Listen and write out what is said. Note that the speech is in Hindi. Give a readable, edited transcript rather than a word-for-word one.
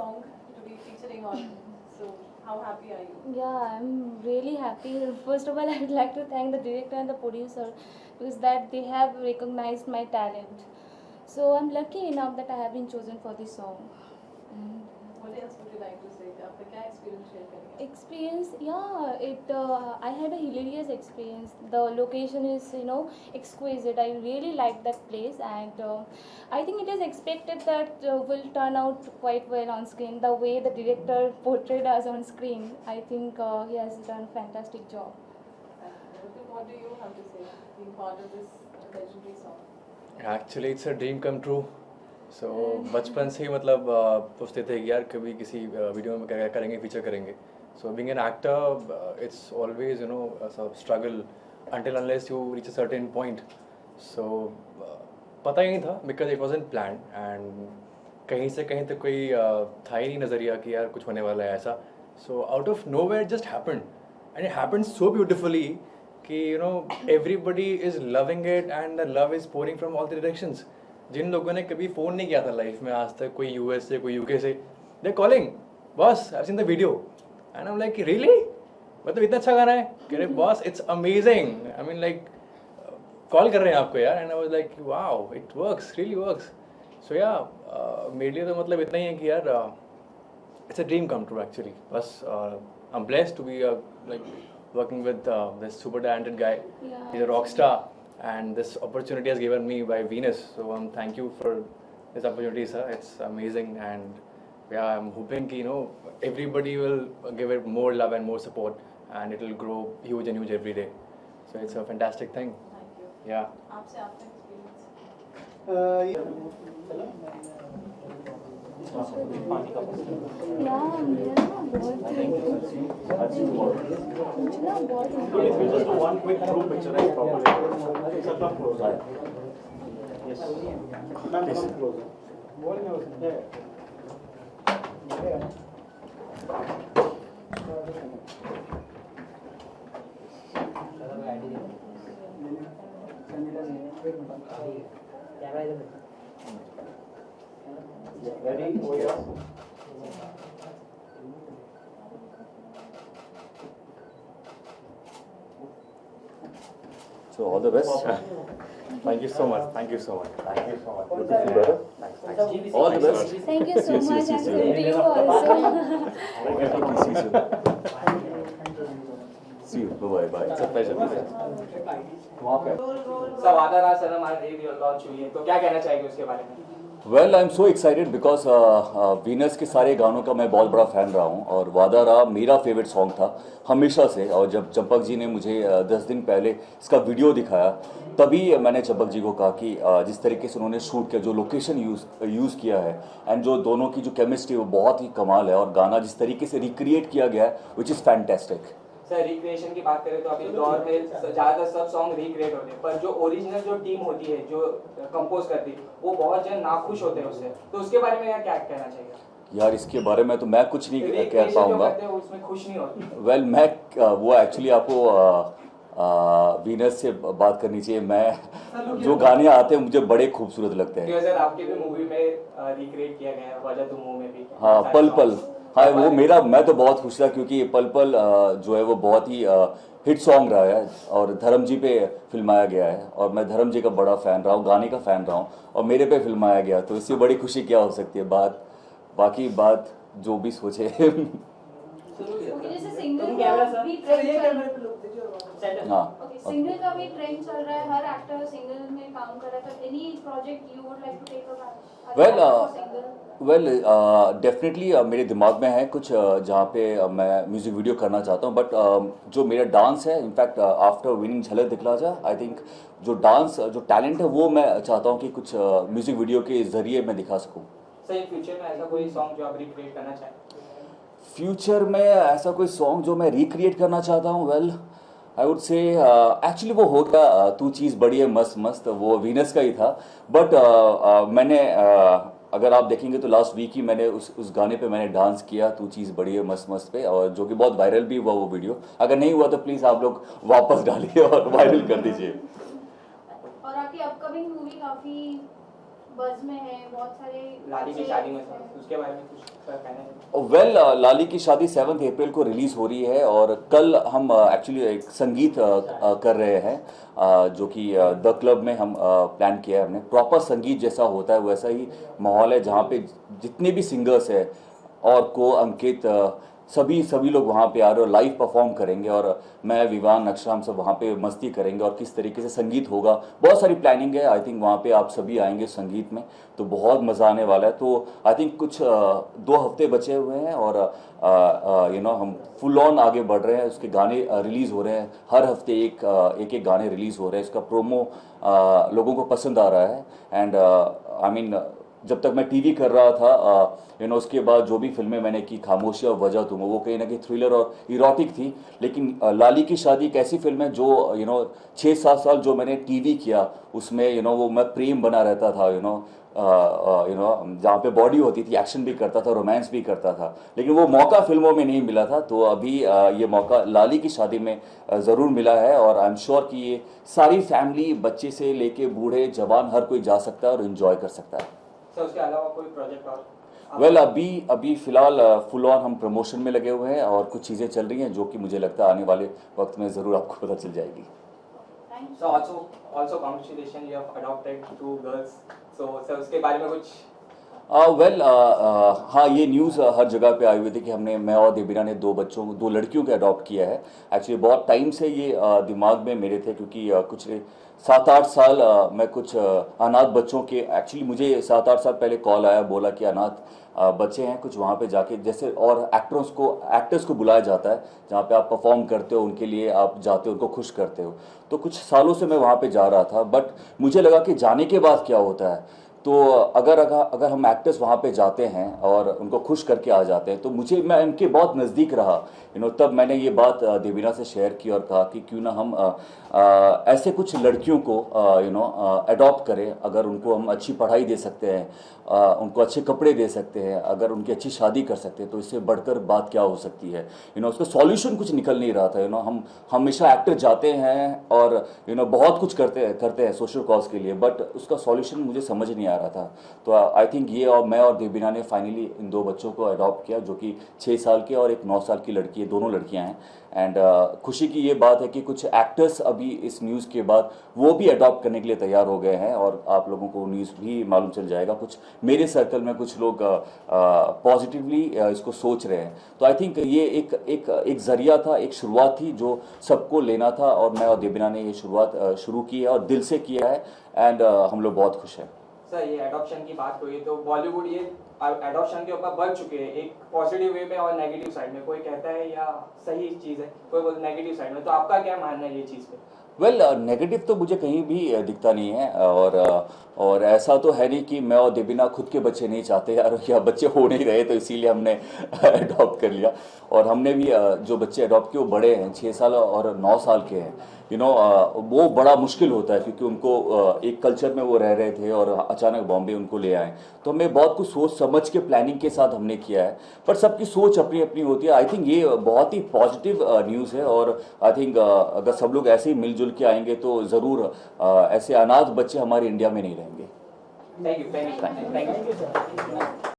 song to be featuring on. So how happy are you? Yeah, I'm really happy. First of all, I would like to thank the director and the producer because that they have recognized my talent. So I'm lucky enough that I have been chosen for this song. And What else would you like to say? आपका क्या experience share करेंगे? experience, yeah, I had a hilarious experience. The location is, exquisite. I really liked that place, and I think it is expected that will turn out quite well on screen. The way the director portrayed us on screen, I think he has done a fantastic job. What do you have to say being part of this legendary song? Actually it's a dream come true. So बचपन से ही मतलब पूछते थे कि यार कभी किसी वीडियो में क्या करेंगे, फीचर करेंगे. So being an actor it's always struggle until unless you reach a certain point. So पता ही नहीं था because it wasn't plan and कहीं से कहीं तक कोई था ही नहीं नज़रिया कि यार कुछ होने वाला है ऐसा. So out of nowhere just happened and it happened so beautifully कि everybody is loving it and the love is pouring from all the directions. जिन लोगों ने कभी फ़ोन नहीं किया था लाइफ में आज तक, कोई यूएस से कोई यूके से, they calling boss I have seen the video and I am like really, मतलब इतना अच्छा गाना है कह रहे boss it's amazing. I mean like call कर रहे हैं आपको यार and I was like wow it works, really works. So yeah मेरे लिए तो मतलब इतना ही है कि यार it's a dream come true actually. बस I am blessed to be like working with this super talented guy. Yeah. He's a rock star, and this opportunity has given me by Venus. So thank you for this opportunity, sir. It's amazing, and yeah, I'm hoping everybody will give it more love and more support, and it will grow huge and huge every day. So it's a fantastic thing. Thank you. Yeah. आपसे आपका experience. yeah, मेरा ना बहुत मुझे ना बहुत One quick group picture, right? Properly. Sir, come closer. Yes. Ma'am, come closer. Ready? Oh, yes. So all the best. Thank you so much. Thank you so much. Thank you so much. Good to see you, brother. Thanks. All the best. Thank you so See you, much, see you, and see you. to you also. Thank you. See you soon. See you. Bye bye. It's a pleasure. सब आधा रात सनम आज लॉन्च हुई है, तो क्या कहना चाहेंगे उसके बारे में? Well I am so excited because Venus के सारे गानों का मैं बहुत बड़ा फ़ैन रहा हूँ और वादा रहा मेरा फेवरेट सॉन्ग था हमेशा से. और जब चंपक जी ने मुझे 10 दिन पहले इसका वीडियो दिखाया तभी मैंने चंपक जी को कहा कि जिस तरीके से उन्होंने शूट किया, जो लोकेशन यूज़ किया है एंड जो दोनों की जो केमिस्ट्री वो बहुत ही कमाल है और गाना जिस तरीके से रिक्रिएट किया गया है which is fantastic. Sir recreation की बात करें तो अभी दौर में ज़्यादातर सब सॉन्ग रिक्रिएट होते हैं, पर जो ओरिजिनल जो टीम होती है जो कंपोज करती है वो बहुत जन नाखुश होते हैं उससे, तो उसके बारे में क्या कहना चाहिए? यार इसके बारे में तो मैं कुछ नहीं कह पाऊँगा. उसमें खुश नहीं होती. वेल मैं वो एक्चुअली आपको वीनस से बात करनी चाहिए. मैं जो गाने आते हैं मुझे बड़े खूबसूरत लगते हैं. सर आपके भी मूवी में रिक्रिएट किया गया है, वजह तुम हो में भी. हाँ पल पल. हाँ वो मैं तो बहुत खुश था क्योंकि ये पल पल जो है वो बहुत ही हिट सॉन्ग रहा है और धर्म जी पे फिल्माया गया है और मैं धर्म जी का बड़ा फ़ैन रहा हूँ, गाने का फ़ैन रहा हूँ और मेरे पे फिल्माया गया, तो इससे बड़ी खुशी क्या हो सकती है. बाकी बात जो भी सोचे. जैसे सिंगल कैमरा भी सर ये ट्रेंड कैमरे पे लोग दीजिए. हाँ सिंगल का भी ट्रेंड चल रहा है, हर एक्टर सिंगल में काम कर रहा है, तो any project you would like to take up? Well definitely मेरे दिमाग में है कुछ जहाँ पे मैं म्यूज़िक वीडियो करना चाहता हूँ, बट जो मेरा डांस है इनफैक्ट आफ्टर विनिंग झलक दिखला जा आई थिंक जो डांस जो टैलेंट है वो मैं चाहता हूँ कि कुछ म्यूज़िक वीडियो के ज़रिए मैं दिखा सकूँ. सर फ्यूचर में ऐसा कोई सॉन्ग जो आप रिक्रिएट करना चाहें? फ्यूचर में ऐसा कोई सॉन्ग जो मैं रिक्रिएट करना चाहता हूँ, well I would say actually वो हो गया तू चीज़ बड़ी है मस्त मस्त, वो वीनस का ही था. बट मैंने अगर आप देखेंगे तो लास्ट वीक ही मैंने उस गाने पे मैंने डांस किया तू चीज़ बड़ी है मस्त मस्त पे, और जो कि बहुत वायरल भी हुआ वो वीडियो. अगर नहीं हुआ तो प्लीज़ आप लोग वापस डालिए और वायरल कर दीजिए. और आपकी अपकमिंग मूवी काफ़ी बज़ में है, बहुत सारे लाली की शादी में था, उसके बारे में कुछ कहना है? वेल लाली की शादी 7 अप्रैल को रिलीज़ हो रही है और कल हम एक्चुअली एक संगीत कर रहे हैं जो कि द क्लब में हम प्लान किया है हमने। प्रॉपर संगीत जैसा होता है वैसा ही माहौल है जहाँ पे जितने भी सिंगर्स हैं और को अंकित सभी लोग वहाँ पे आ रहे हैं और लाइव परफॉर्म करेंगे और मैं विवान अक्षरा हम सब वहाँ पे मस्ती करेंगे और किस तरीके से संगीत होगा बहुत सारी प्लानिंग है। आई थिंक वहाँ पे आप सभी आएंगे संगीत में तो बहुत मज़ा आने वाला है। तो आई थिंक कुछ 2 हफ्ते बचे हुए हैं और हम फुल ऑन आगे बढ़ रहे हैं। उसके गाने रिलीज़ हो रहे हैं, हर हफ्ते एक गाने रिलीज़ हो रहे हैं। इसका प्रोमो लोगों को पसंद आ रहा है एंड आई मीन जब तक मैं टीवी कर रहा था उसके बाद जो भी फिल्में मैंने की खामोशी और वजह तुम वो कहीं ना कहीं थ्रिलर और इरोटिक थी, लेकिन लाली की शादी एक ऐसी फिल्म है जो 6-7 साल जो मैंने टीवी किया उसमें वो मैं प्रेम बना रहता था जहाँ पे बॉडी होती थी, एक्शन भी करता था, रोमांस भी करता था, लेकिन वो मौका फिल्मों में नहीं मिला था। तो अभी ये मौका लाली की शादी में ज़रूर मिला है और आई एम श्योर कि ये सारी फैमिली बच्चे से लेके बूढ़े जवान हर कोई जा सकता है और इन्जॉय कर सकता है। सर उसके अलावा कोई प्रोजेक्ट और? वेल अभी फिलहाल फुल ऑन हम प्रमोशन में लगे हुए हैं और कुछ चीज़ें चल रही हैं जो कि मुझे लगता है आने वाले वक्त में ज़रूर आपको पता चल जाएगी। So also congratulations, you have adopted 2 girls. So sir उसके बारे में कुछ? हाँ ये न्यूज़ हर जगह पे आई हुई थी कि मैं और देबीना ने 2 लड़कियों को अडॉप्ट किया है। एक्चुअली बहुत टाइम से ये दिमाग में मेरे थे क्योंकि कुछ 7-8 साल मैं कुछ अनाथ बच्चों के एक्चुअली मुझे 7-8 साल पहले कॉल आया, बोला कि अनाथ बच्चे हैं कुछ वहाँ पे जाके जैसे और एक्टर्स को बुलाया जाता है जहाँ पे आप परफॉर्म करते हो, उनके लिए आप जाते हो, उनको खुश करते हो। तो कुछ सालों से मैं वहाँ पे जा रहा था बट मुझे लगा कि जाने के बाद क्या होता है। तो अगर हम एक्टर्स वहाँ पे जाते हैं और उनको खुश करके आ जाते हैं तो मैं उनके बहुत नज़दीक रहा। तब मैंने ये बात देवीना से शेयर की और कहा कि क्यों ना हम ऐसे कुछ लड़कियों को अडॉप्ट करें। अगर उनको हम अच्छी पढ़ाई दे सकते हैं, उनको अच्छे कपड़े दे सकते हैं, अगर उनकी अच्छी शादी कर सकते हैं तो इससे बढ़कर बात क्या हो सकती है। उसका सॉल्यूशन कुछ निकल नहीं रहा था। हम हमेशा एक्टर जाते हैं और बहुत कुछ करते हैं सोशल कॉज के लिए बट उसका सॉल्यूशन मुझे समझ नहीं आ रहा था। तो आई थिंक ये और मैं और देबीना ने फाइनली इन 2 बच्चों को अडॉप्ट किया जो कि 6 साल के और एक 9 साल की लड़की है, दोनों लड़कियां हैं। एंड खुशी की ये बात है कि कुछ एक्टर्स अभी इस न्यूज़ के बाद वो भी अडॉप्ट करने के लिए तैयार हो गए हैं और आप लोगों को न्यूज़ भी मालूम चल जाएगा। कुछ मेरे सर्कल में कुछ लोग पॉजिटिवली इसको सोच रहे हैं। तो आई थिंक ये एक जरिया था, एक शुरुआत थी जो सबको लेना था और मैं और देबीना ने ये शुरुआत शुरू की है और दिल से किया है एंड हम लोग बहुत खुश हैं। सर ये एडॉप्शन की बात हुई तो बॉलीवुड ये एडॉप्शन के ऊपर बढ़ चुके हैं, एक पॉजिटिव वे में और नेगेटिव साइड में। कोई कहता है या सही चीज़ है, कोई बोलता है नेगेटिव साइड में। तो आपका क्या मानना है ये चीज़ पे? वेल नेगेटिव तो मुझे कहीं भी दिखता नहीं है और ऐसा तो है नहीं कि मैं और देबीना खुद के बच्चे नहीं चाहते यार या बच्चे हो नहीं रहे तो इसीलिए हमने अडॉप्ट कर लिया। और हमने भी जो बच्चे अडॉप्ट किए वो बड़े हैं, 6 साल और 9 साल के हैं। वो बड़ा मुश्किल होता है क्योंकि उनको एक कल्चर में वो रह रहे थे और अचानक बॉम्बे उनको ले आए। तो हमें बहुत कुछ सोच समझ के प्लानिंग के साथ हमने किया है पर सबकी सोच अपनी अपनी होती है। आई थिंक ये बहुत ही पॉजिटिव न्यूज़ है और आई थिंक अगर सब लोग ऐसे ही मिलजुल के आएंगे तो ज़रूर ऐसे अनाथ बच्चे हमारे इंडिया में नहीं रहेंगे। Thank you.